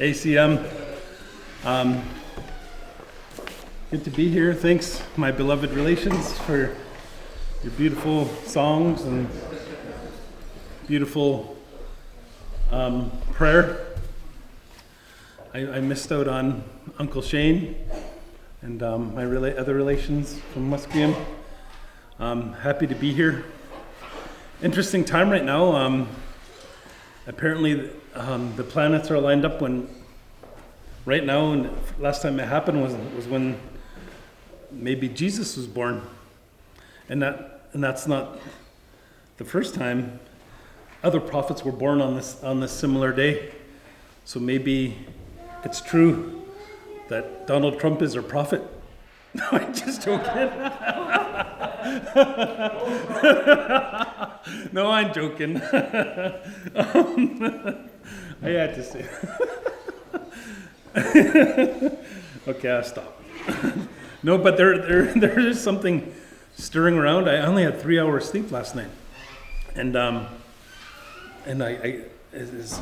ACM. Good to be here. Thanks, my beloved relations, for your beautiful songs and beautiful prayer. I missed out on Uncle Shane and my other relations from Musqueam. Happy to be here. Interesting time right now. Apparently the planets are lined up when right now, and last time it happened was when maybe Jesus was born, and that's not the first time. Other prophets were born on this similar day, so maybe it's true that Donald Trump is our prophet. No, I'm just joking. No, I'm joking. I had to say. Okay, I'll stop. No, but there is something stirring around. I only had 3 hours sleep last night, and it's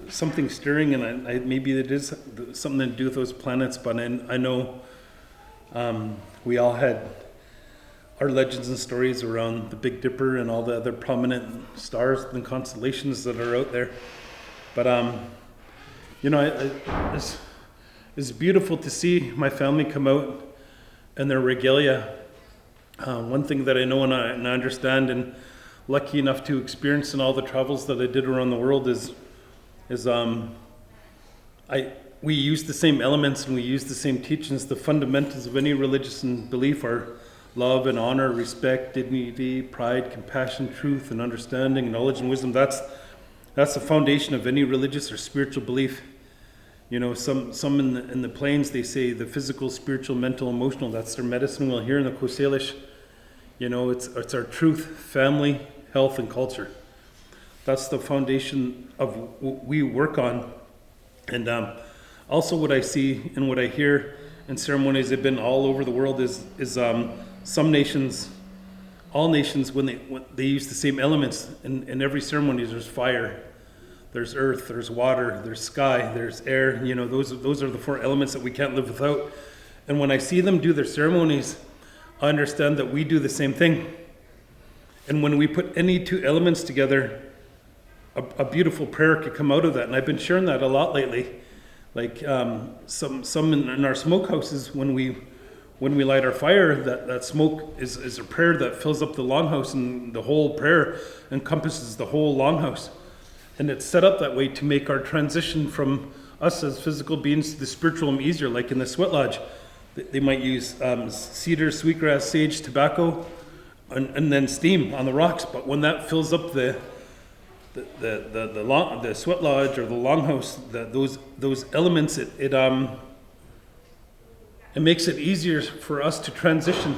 something stirring, and I maybe it is something to do with those planets. But I know we all had our legends and stories around the Big Dipper and all the other prominent stars and constellations that are out there. But it's beautiful to see my family come out in their regalia. One thing that I know and I understand, and lucky enough to experience in all the travels that I did around the world, is we use the same elements and we use the same teachings. The fundamentals of any religious belief are love and honor, respect, dignity, pride, compassion, truth and understanding, knowledge and wisdom. That's the foundation of any religious or spiritual belief. You know, some in the plains, they say the physical, spiritual, mental, emotional. That's their medicine. Well, here in the Salish, you know, it's our truth, family, health, and culture. That's the foundation of what we work on. And also what I see and what I hear in ceremonies that have been all over the world is some nations, all nations, when they use the same elements in every ceremony. There's fire, there's earth, there's water, there's sky, there's air. You know, those are the 4 elements that we can't live without. And when I see them do their ceremonies, I understand that we do the same thing. And when we put any 2 elements together, a beautiful prayer could come out of that. And I've been sharing that a lot lately. Like some in our smokehouses, when we light our fire, that smoke is a prayer that fills up the longhouse, and the whole prayer encompasses the whole longhouse. And it's set up that way to make our transition from us as physical beings to the spiritual easier. Like in the sweat lodge, they might use cedar, sweetgrass, sage, tobacco, and then steam on the rocks. But when that fills up the sweat lodge or the longhouse, those elements, it makes it easier for us to transition.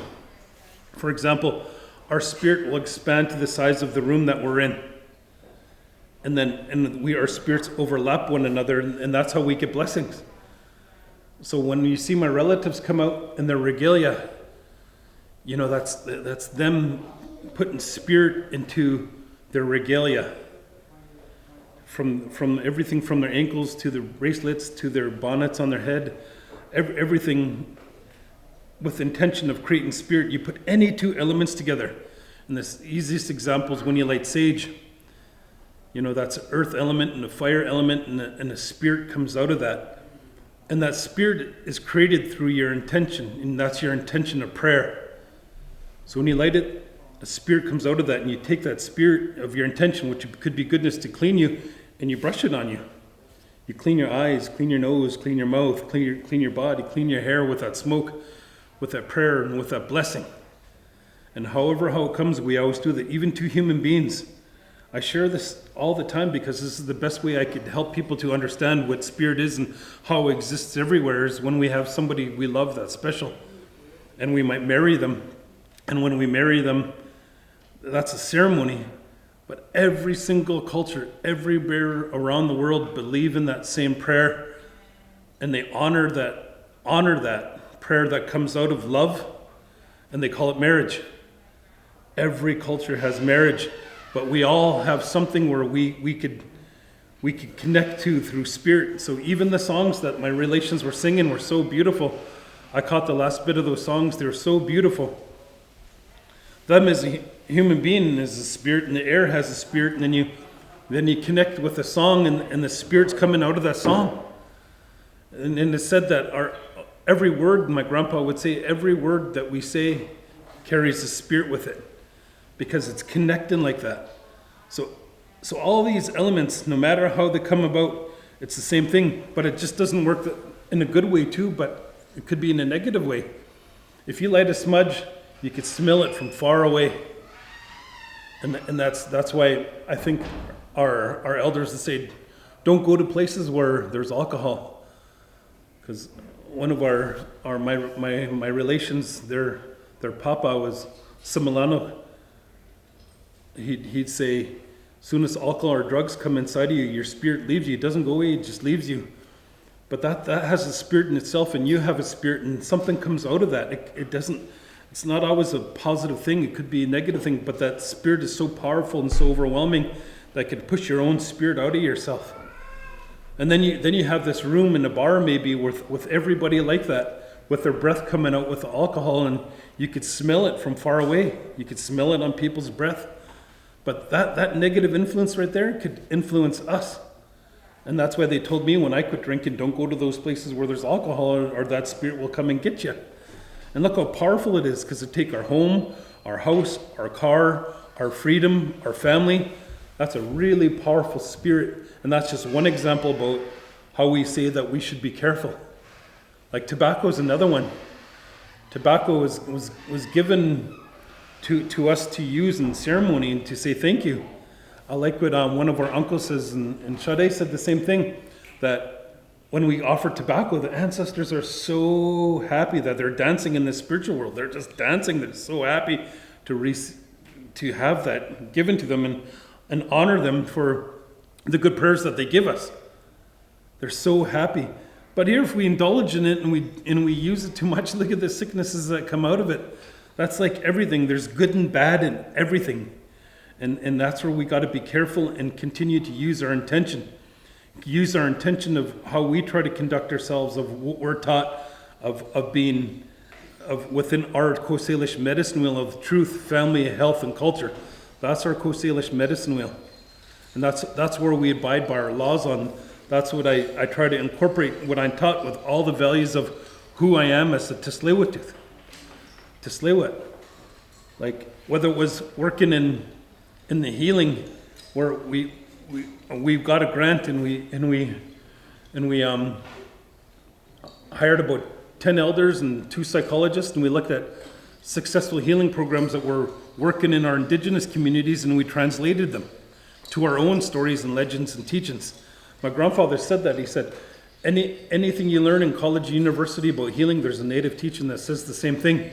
For example, our spirit will expand to the size of the room that we're in. And our spirits overlap one another, and that's how we get blessings. So when you see my relatives come out in their regalia, you know, that's them putting spirit into their regalia. From everything from their ankles to the bracelets to their bonnets on their head, everything with intention of creating spirit. You put any 2 elements together. And the easiest example is when you light sage. You know, that's an earth element and a fire element, and a spirit comes out of that. And that spirit is created through your intention, and that's your intention of prayer. So when you light it, a spirit comes out of that, and you take that spirit of your intention, which could be goodness, to clean you, and you brush it on you. You clean your eyes, clean your nose, clean your mouth, clean your body, clean your hair with that smoke, with that prayer, and with that blessing. And how it comes, we always do that, even to human beings. I share this all the time because this is the best way I could help people to understand what spirit is and how it exists everywhere, is when we have somebody we love that's special. And we might marry them. And when we marry them, that's a ceremony. But every single culture, everywhere around the world, believe in that same prayer, and they honor that prayer that comes out of love, and they call it marriage. Every culture has marriage, but we all have something where we we could connect to through spirit. So even the songs that my relations were singing were so beautiful. I caught the last bit of those songs. They were so beautiful. Them as a human being is a spirit, and the air has a spirit, and then you connect with the song, and the spirit's coming out of that song. And it said that every word, my grandpa would say, every word that we say carries a spirit with it, because it's connecting like that. So all these elements, no matter how they come about, it's the same thing, but it just doesn't work in a good way too, but it could be in a negative way. If you light a smudge, you could smell it from far away. And that's why I think our elders would say, don't go to places where there's alcohol. Because one of my relations, their papa was Similano. He'd say, as soon as alcohol or drugs come inside of you, your spirit leaves you. It doesn't go away, it just leaves you. But that has a spirit in itself, and you have a spirit, and something comes out of that. It's not always a positive thing. It could be a negative thing, but that spirit is so powerful and so overwhelming that it could push your own spirit out of yourself. And then you have this room in a bar maybe with everybody like that, with their breath coming out with the alcohol, and you could smell it from far away. You could smell it on people's breath. But that negative influence right there could influence us. And that's why they told me when I quit drinking, don't go to those places where there's alcohol, or that spirit will come and get you. And look how powerful it is, because it take our home, our house, our car, our freedom, our family. That's a really powerful spirit. And that's just one example about how we say that we should be careful. Like tobacco is another one. Tobacco was given to us to use in ceremony and to say thank you. I like what one of our uncles says, and Sade said the same thing, that when we offer tobacco, the ancestors are so happy that they're dancing in the spiritual world. They're just dancing. They're so happy to have that given to them and honor them for the good prayers that they give us. They're so happy. But here, if we indulge in it and we use it too much, look at the sicknesses that come out of it. That's like everything. There's good and bad in everything. And that's where we got to be careful and continue to use our intention. Use our intention of how we try to conduct ourselves, of what we're taught, of being within our Coast Salish medicine wheel of truth, family, health, and culture. That's our Coast Salish medicine wheel. And that's where we abide by our laws on. That's what I try to incorporate, what I'm taught, with all the values of who I am as a Tsleil-Waututh. Tsleil-Waututh. Like, whether it was working in the healing, where we got a grant and we hired about 10 elders and 2 psychologists, and we looked at successful healing programs that were working in our Indigenous communities, and we translated them to our own stories and legends and teachings. My grandfather said that. He said, anything you learn in college, university about healing, there's a native teaching that says the same thing.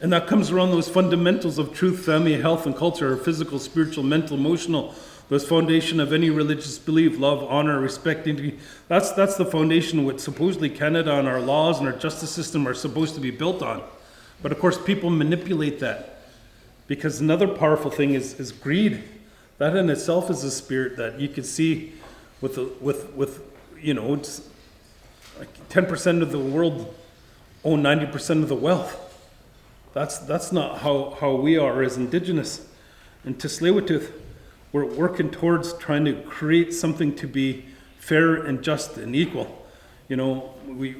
And that comes around those fundamentals of truth, family, health, and culture, physical, spiritual, mental, emotional, those foundation of any religious belief, love, honor, respect, dignity. That's the foundation what supposedly Canada and our laws and our justice system are supposed to be built on. But of course, people manipulate that, because another powerful thing is greed. That in itself is a spirit that you can see with it's like 10% of the world own 90% of the wealth. That's not how we are as Indigenous. And Tsleil-Waututh, we're working towards trying to create something to be fair and just and equal. We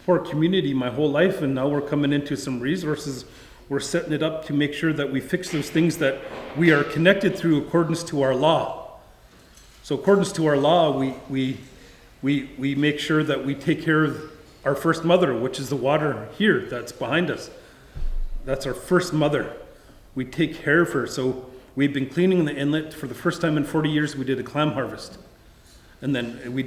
poor community my whole life, and now we're coming into some resources. We're setting it up to make sure that we fix those things that we are connected through accordance to our law. So accordance to our law, we make sure that we take care of our first mother, which is the water here that's behind us. That's our first mother. We take care of her. So we've been cleaning the inlet for the first time in 40 years. We did a clam harvest. And then we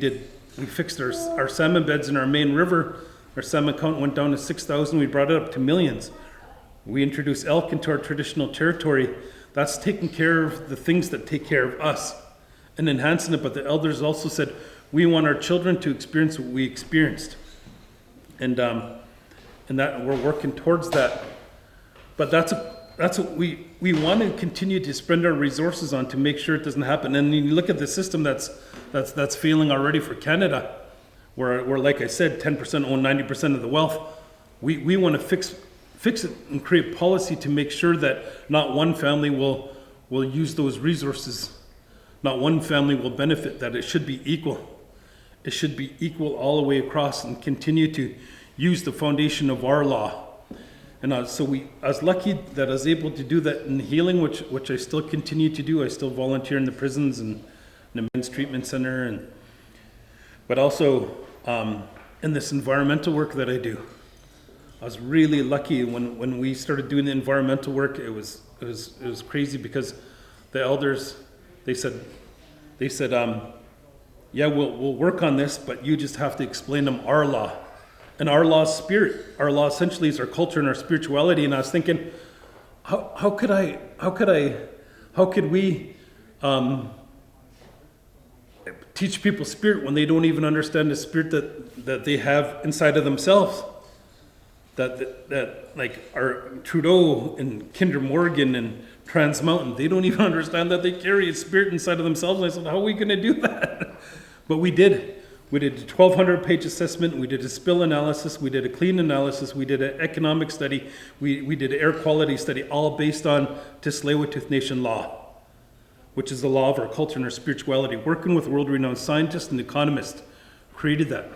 fixed our salmon beds in our main river. Our salmon count went down to 6,000. We brought it up to millions. We introduced elk into our traditional territory. That's taking care of the things that take care of us and enhancing it. But the elders also said, we want our children to experience what we experienced. And that we're working towards that. But that's what we want to continue to spend our resources on to make sure it doesn't happen. And you look at the system that's failing already for Canada, where like I said, 10% own 90% of the wealth. We want to fix it and create policy to make sure that not one family will use those resources, not one family will benefit, that it should be equal. It should be equal all the way across, and continue to use the foundation of our law. And I was lucky that I was able to do that in healing, which I still continue to do. I still volunteer in the prisons and in the men's treatment center, but also in this environmental work that I do. I was really lucky when we started doing the environmental work. It was crazy, because the elders, they said, yeah, we'll work on this, but you just have to explain them our law. And our law is spirit. Our law essentially is our culture and our spirituality. And I was thinking, how could we teach people spirit when they don't even understand the spirit that they have inside of themselves? That like our Trudeau and Kinder Morgan and Trans Mountain, they don't even understand that they carry a spirit inside of themselves. And I said, how are we going to do that? But we did. We did a 1,200-page assessment. We did a spill analysis. We did a clean analysis. We did an economic study. We did an air quality study, all based on Tsleil-Waututh Nation law, which is the law of our culture and our spirituality. Working with world-renowned scientists and economists, created that.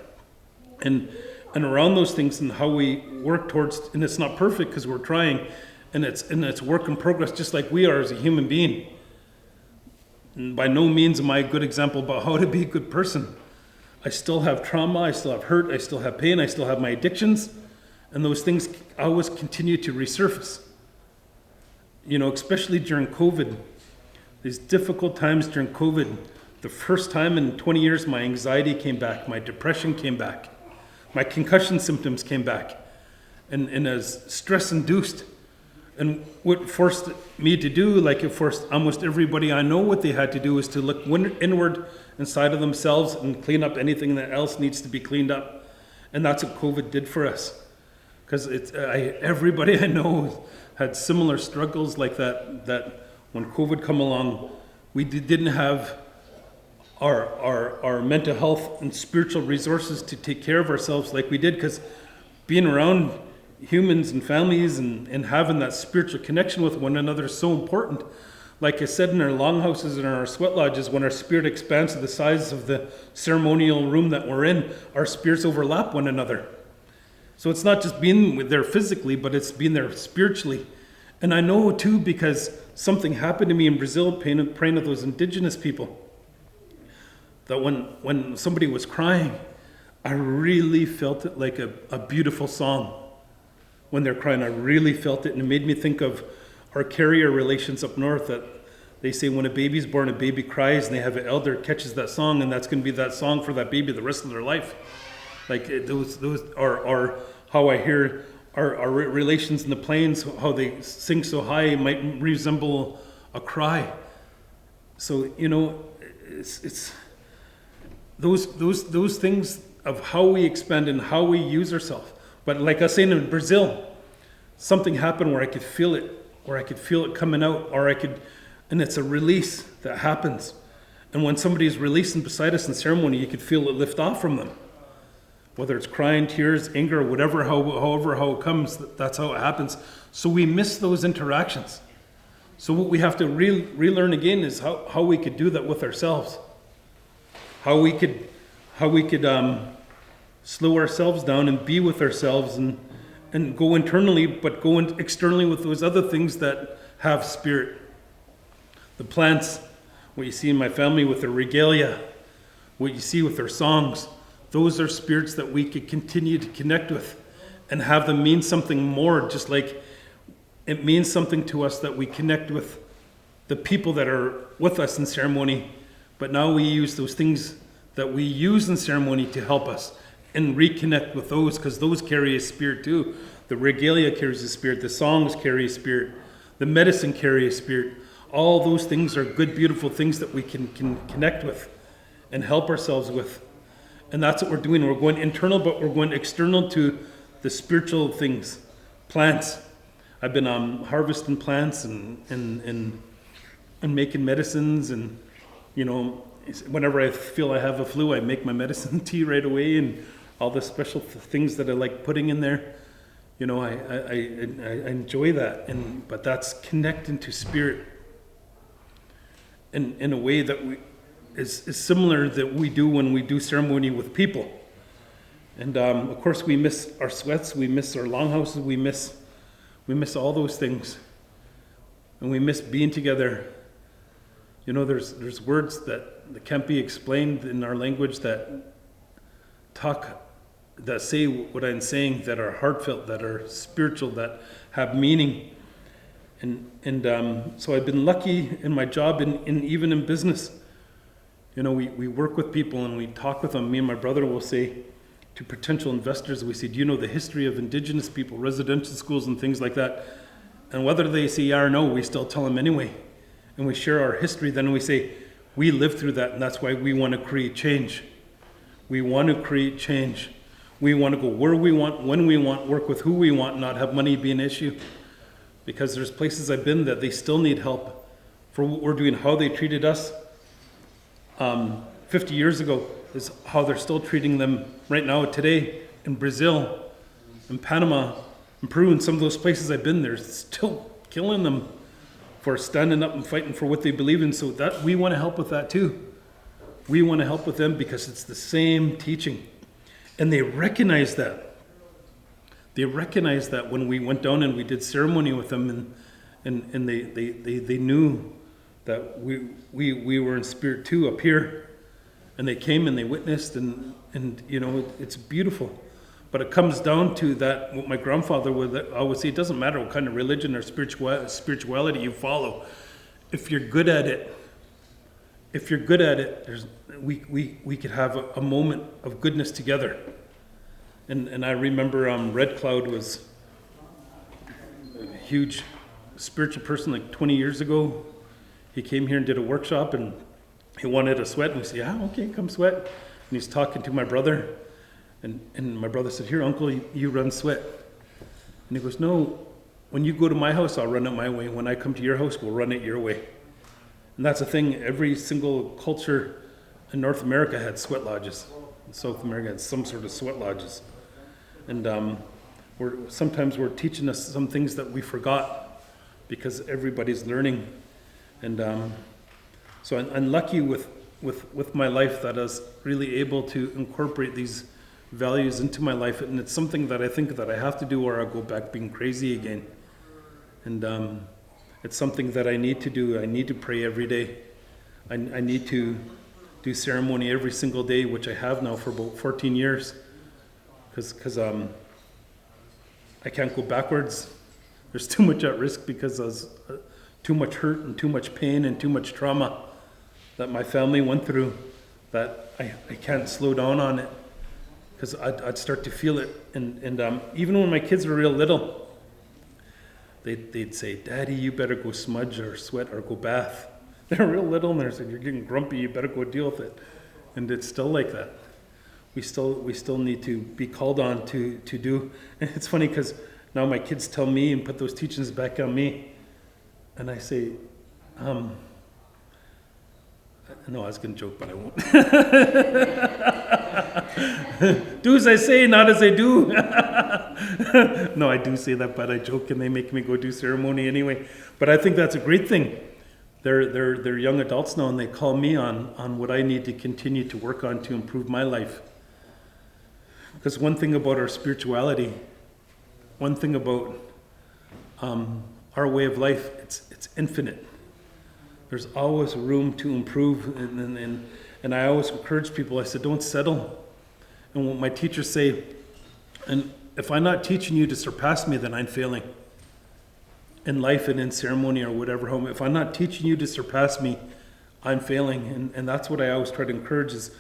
And around those things and how we work towards, and it's not perfect because we're trying, and it's work in progress, just like we are as a human being. And by no means am I a good example about how to be a good person. I still have trauma, I still have hurt, I still have pain, I still have my addictions, and those things always continue to resurface. You know, especially during COVID, these difficult times during COVID, the first time in 20 years my anxiety came back, my depression came back, my concussion symptoms came back, and as stress-induced. And what forced me to do, like it forced almost everybody I know what they had to do, is to look inward inside of themselves and clean up anything that else needs to be cleaned up. And that's what COVID did for us. Because everybody I know had similar struggles like that when COVID come along, we didn't have our mental health and spiritual resources to take care of ourselves like we did, because being around humans and families and having that spiritual connection with one another is so important. Like I said, in our longhouses and our sweat lodges, when our spirit expands to the size of the ceremonial room that we're in, our spirits overlap one another. So it's not just being there physically, but it's being there spiritually. And I know too, because something happened to me in Brazil, praying with those indigenous people, that when somebody was crying, I really felt it like a beautiful song. When they're crying, I really felt it, and it made me think of our carrier relations up north, that they say when a baby's born, a baby cries, and they have an elder catches that song, and that's going to be that song for that baby the rest of their life. Like those are how I hear our relations in the plains, how they sing so high, might resemble a cry. So, you know, it's those things of how we expand and how we use ourselves. But like I was saying, in Brazil, something happened where I could feel it coming out, and it's a release that happens. And when somebody is releasing beside us in ceremony, you could feel it lift off from them. Whether it's crying, tears, anger, whatever, however it comes, that's how it happens. So we miss those interactions. So what we have to relearn again is how we could do that with ourselves. How we could slow ourselves down and be with ourselves and go internally, but go externally with those other things that have spirit. The plants, what you see in my family with their regalia, what you see with their songs, those are spirits that we could continue to connect with and have them mean something more, just like it means something to us that we connect with the people that are with us in ceremony. But now we use those things that we use in ceremony to help us and reconnect with those, because those carry a spirit too. The regalia carries a spirit, the songs carry a spirit, the medicine carry a spirit. All those things are good, beautiful things that we can connect with and help ourselves with. And that's what we're doing. We're going internal, but we're going external to the spiritual things. Plants. I've been harvesting plants and making medicines, and whenever I feel I have a flu, I make my medicine tea right away, and all the special things that I like putting in there. I enjoy that, but that's connecting to spirit in a way that is similar that we do when we do ceremony with people. And of course, we miss our sweats, we miss our longhouses, we miss all those things, and we miss being together. There's words that can't be explained in our language that say what I'm saying, that are heartfelt, that are spiritual, that have meaning. And so I've been lucky in my job, and even in business. We work with people and we talk with them. Me and my brother will say to potential investors, we say, do you know the history of Indigenous people, residential schools and things like that? And whether they say yeah or no, we still tell them anyway. And we share our history. Then we say, we lived through that, and that's why we want to create change. We want to create change. We want to go where we want, when we want, work with who we want, not have money be an issue. Because there's places I've been that they still need help for what we're doing, how they treated us 50 years ago is how they're still treating them right now today in Brazil, in Panama, in Peru, and some of those places I've been there, still killing them for standing up and fighting for what they believe in. So that we want to help with that too. We want to help with them because it's the same teaching. And they recognize that. They recognized that when we went down and we did ceremony with them, and they knew that we were in spirit too up here, and they came and they witnessed, and it's beautiful. But it comes down to that, what my grandfather would always say, it doesn't matter what kind of religion or spirituality you follow. If you're good at it, we could have a moment of goodness together. And I remember Red Cloud was a huge spiritual person like 20 years ago. He came here and did a workshop, and he wanted a sweat, and we said, yeah, okay, come sweat. And he's talking to my brother, and my brother said, here, uncle, you run sweat. And he goes, no, when you go to my house, I'll run it my way. When I come to your house, we'll run it your way. And that's the thing, every single culture in North America had sweat lodges. In South America had some sort of sweat lodges. And sometimes we're teaching us some things that we forgot because everybody's learning. And so I'm lucky with my life that I was really able to incorporate these values into my life. And it's something that I think that I have to do or I'll go back being crazy again. And it's something that I need to do. I need to pray every day. I need to do ceremony every single day, which I have now for about 14 years. Because I can't go backwards. There's too much at risk because there's too much hurt and too much pain and too much trauma that my family went through, that I can't slow down on it because I'd start to feel it. And even when my kids were real little, they'd say, Daddy, you better go smudge or sweat or go bath. They're real little, and they're saying, you're getting grumpy, you better go deal with it. And it's still like that. We still need to be called on to do. And it's funny because now my kids tell me and put those teachings back on me. And I say, no, I was going to joke, but I won't. Do as I say, not as I do. No, I do say that, but I joke and they make me go do ceremony anyway. But I think that's a great thing. They're young adults now, and they call me on what I need to continue to work on to improve my life. Because one thing about our spirituality, one thing about our way of life, it's infinite. There's always room to improve, and I always encourage people. I said, don't settle. And what my teachers say, and if I'm not teaching you to surpass me, then I'm failing. In life and in ceremony or whatever home, if I'm not teaching you to surpass me, I'm failing. And that's what I always try to encourage is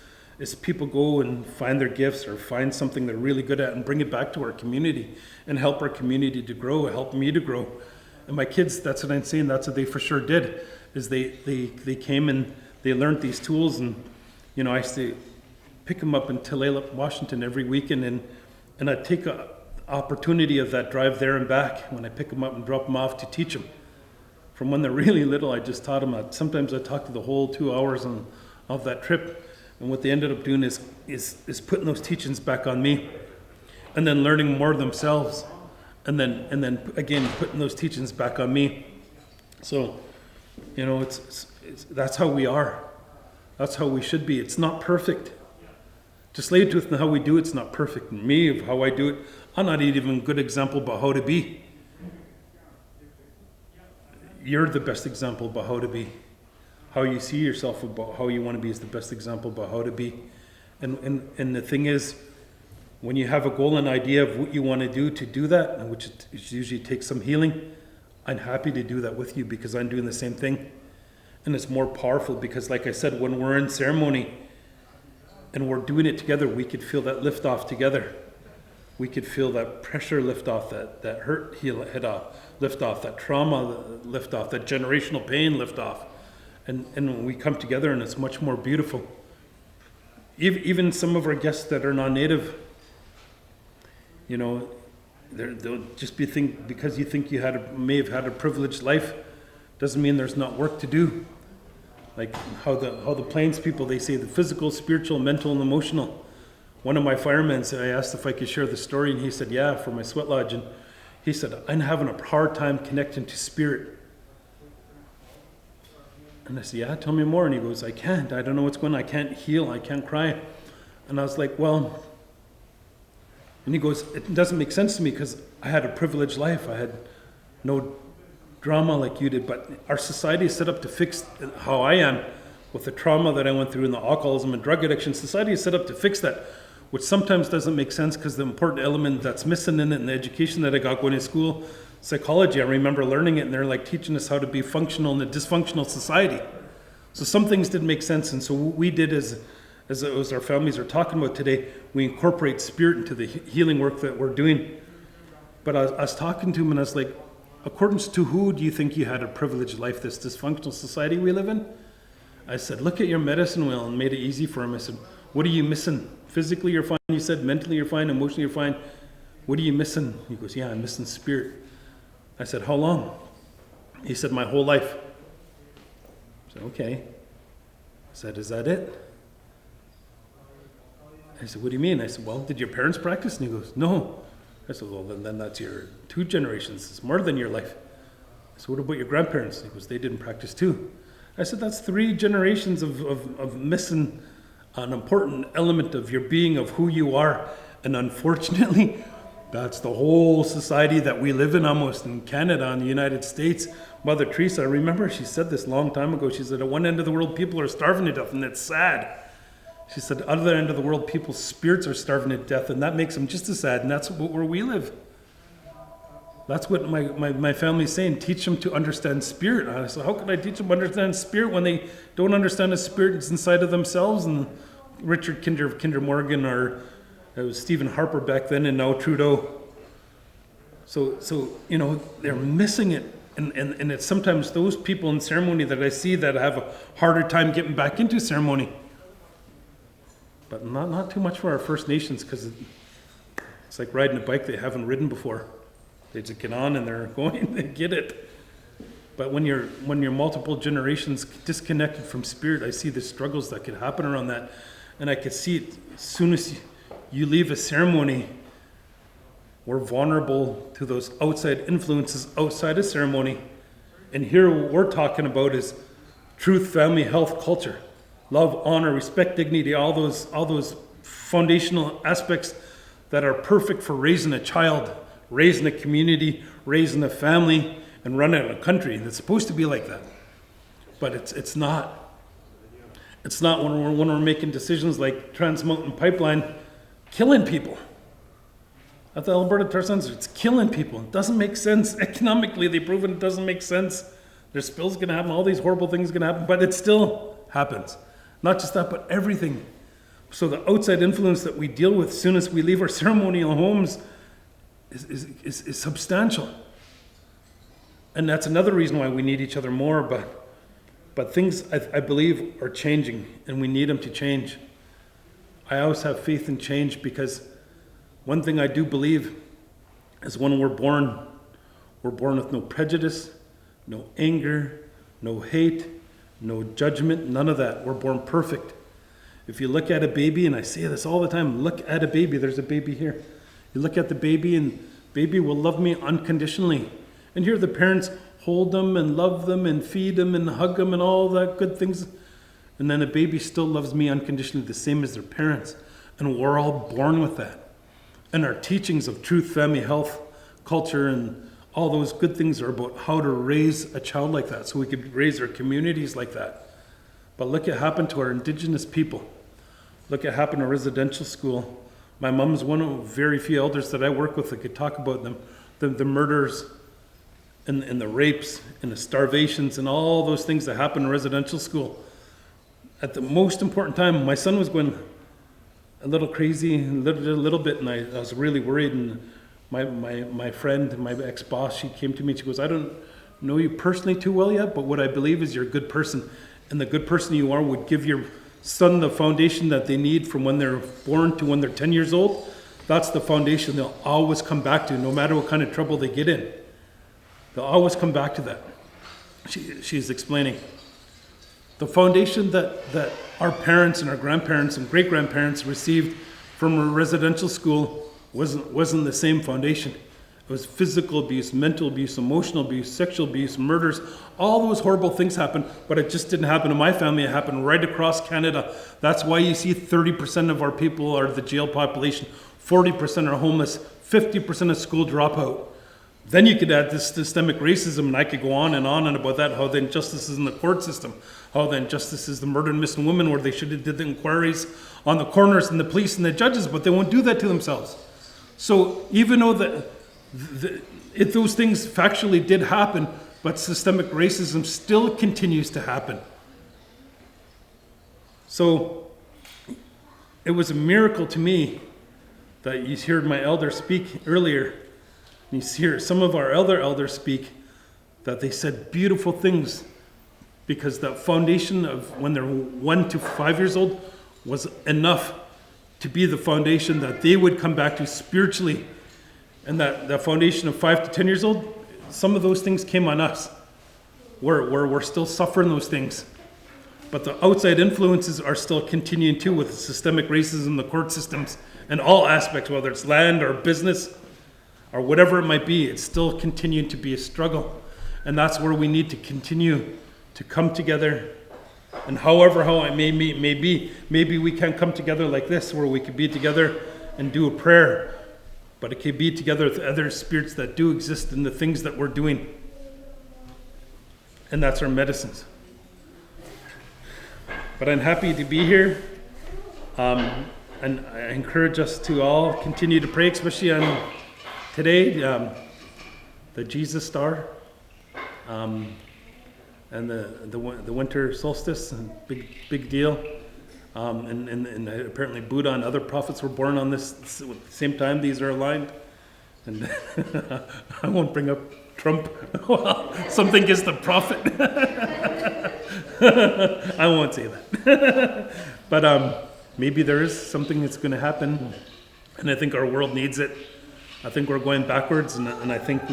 people go and find their gifts or find something they're really good at and bring it back to our community and help our community to grow, help me to grow. And my kids, that's what I'm saying, that's what they for sure did, is they came and they learned these tools. And, I used to pick them up in Tulalip, Washington every weekend, and I'd take opportunity of that drive there and back when I pick them up and drop them off to teach them. From when they're really little, I just taught them. Sometimes I talked to the whole 2 hours of that trip, and what they ended up doing is putting those teachings back on me, and then learning more themselves, and then again putting those teachings back on me. So, it's that's how we are. That's how we should be. It's not perfect. Just lay it to it and how we do it's not perfect. And me, of how I do it, I'm not even a good example about how to be. You're the best example about how to be. How you see yourself about how you want to be is the best example about how to be. And the thing is, when you have a goal and idea of what you want to do that, and which it usually takes some healing, I'm happy to do that with you because I'm doing the same thing. And it's more powerful because, like I said, when we're in ceremony and we're doing it together, we could feel that lift off together. We could feel that pressure lift off, that hurt lift off, that trauma lift off, that generational pain lift off. And when we come together, and it's much more beautiful. Even some of our guests that are non-native, they'll just because you think you may have had a privileged life, doesn't mean there's not work to do. Like how the Plains people, they say the physical, spiritual, mental, and emotional. One of my firemen said, I asked if I could share the story, and he said, yeah, for my sweat lodge. And he said, I'm having a hard time connecting to spirit. And I said, yeah, tell me more. And he goes, I can't. I don't know what's going on. I can't heal. I can't cry. And I was like, well, and he goes, it doesn't make sense to me because I had a privileged life. I had no drama like you did, but our society is set up to fix how I am with the trauma that I went through in the alcoholism and drug addiction. Society is set up to fix that, which sometimes doesn't make sense because the important element that's missing in it in the education that I got going to school, psychology, I remember learning it, and they're like teaching us how to be functional in a dysfunctional society. So some things didn't make sense, and so what we did as our families are talking about today, we incorporate spirit into the healing work that we're doing. But I was talking to him, and I was like, according to who do you think you had a privileged life, this dysfunctional society we live in? I said, look at your medicine wheel, and made it easy for him. I said, what are you missing? Physically, you're fine. You said mentally, you're fine. Emotionally, you're fine. What are you missing? He goes, yeah, I'm missing spirit. I said, how long? He said, my whole life. I said, okay. I said, is that it? I said, what do you mean? I said, well, did your parents practice? And he goes, no. I said, well, then that's your 2 generations. It's more than your life. I said, what about your grandparents? He goes, they didn't practice too. I said, that's 3 generations of missing an important element of your being, of who you are. And unfortunately, that's the whole society that we live in, almost in Canada and the United States. Mother Teresa, I remember she said this a long time ago. She said, at one end of the world, people are starving to death, and it's sad. She said, at the other end of the world, people's spirits are starving to death, and that makes them just as sad, and that's where we live. That's what my family's saying. Teach them to understand spirit. I said, how can I teach them to understand spirit when they don't understand the spirit that's inside of themselves? And Richard Kinder of Kinder Morgan, or it was Stephen Harper back then, and now Trudeau. So they're missing it. And it's sometimes those people in ceremony that I see that have a harder time getting back into ceremony. But not too much for our First Nations, because it's like riding a bike they haven't ridden before. They just get on and they're going, they get it. But when you're multiple generations disconnected from spirit, I see the struggles that could happen around that. And I could see it as soon as you leave a ceremony, we're vulnerable to those outside influences outside of ceremony. And here what we're talking about is truth, family, health, culture, love, honor, respect, dignity, all those foundational aspects that are perfect for raising a child, raising a community, raising a family, and running a country. And it's supposed to be like that. But it's not. It's not when we're making decisions like Trans Mountain Pipeline, killing people. At the Alberta Tar Sands, it's killing people. It doesn't make sense. Economically, they've proven it doesn't make sense. There's spills going to happen, all these horrible things going to happen, but it still happens. Not just that, but everything. So the outside influence that we deal with as soon as we leave our ceremonial homes is substantial. And that's another reason why we need each other more, but things, I believe, are changing, and we need them to change. I always have faith in change, because one thing I do believe is when we're born with no prejudice, no anger, no hate, no judgment, none of that. We're born perfect. If you look at a baby, and I say this all the time, look at a baby. There's a baby here. You look at the baby, and baby will love me unconditionally. And here the parents hold them and love them and feed them and hug them and all that good things. And then a baby still loves me unconditionally, the same as their parents. And we're all born with that. And our teachings of truth, family, health, culture, and all those good things are about how to raise a child like that, so we could raise our communities like that. But look what happened to our Indigenous people. Look what happened to residential school. My mom's one of very few elders that I work with that could talk about them. The murders and the rapes and the starvations and all those things that happen in residential school. At the most important time, my son was going a little crazy, a little bit, and I was really worried. And my friend, my ex-boss, she came to me and she goes, I don't know you personally too well yet, but what I believe is you're a good person. And the good person you are would give your son the foundation that they need from when they're born to when they're 10 years old. That's the foundation they'll always come back to, no matter what kind of trouble they get in. They'll always come back to that. She's explaining. The foundation that our parents and our grandparents and great-grandparents received from a residential school wasn't the same foundation. It was physical abuse, mental abuse, emotional abuse, sexual abuse, murders. All those horrible things happened, but it just didn't happen in my family. It happened right across Canada. That's why you see 30% of our people are the jail population, 40% are homeless, 50% of school dropout. Then you could add this systemic racism, and I could go on and about that, how the injustice is in the court system, how the injustice is the murdered and missing women, where they should have did the inquiries on the coroners and the police and the judges, but they won't do that to themselves. So even though those things factually did happen, but systemic racism still continues to happen. So it was a miracle to me that you heard my elder speak earlier. You hear some of our other elders speak, that they said beautiful things, because that foundation of when they're 1 to 5 years old was enough to be the foundation that they would come back to spiritually. And that foundation of 5 to 10 years old, some of those things came on us. We're still suffering those things. But the outside influences are still continuing too, with systemic racism, the court systems, and all aspects, whether it's land or business or whatever it might be, it's still continuing to be a struggle. And that's where we need to continue to come together. And how it may be, maybe we can come together like this, where we could be together and do a prayer. But it could be together with other spirits that do exist in the things that we're doing. And that's our medicines. But I'm happy to be here. And I encourage us to all continue to pray, especially on today, the Jesus star, and the winter solstice, big deal. And apparently Buddha and other prophets were born on this at the same time. These are aligned. And I won't bring up Trump. Well, something is the prophet. I won't say that. But maybe there is something that's going to happen. And I think our world needs it. I think we're going backwards. And I think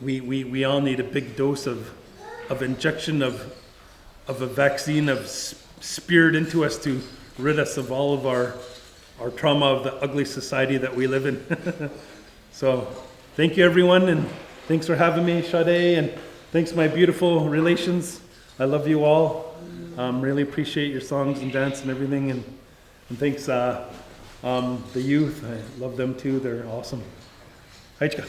we all need a big dose of injection of a vaccine of spirit into us to rid us of all of our trauma of the ugly society that we live in. So thank you, everyone, and thanks for having me, Sade, and thanks my beautiful relations. I love you all. Really appreciate your songs and dance and everything, and thanks the youth. I love them too. They're awesome. Hi, Chika.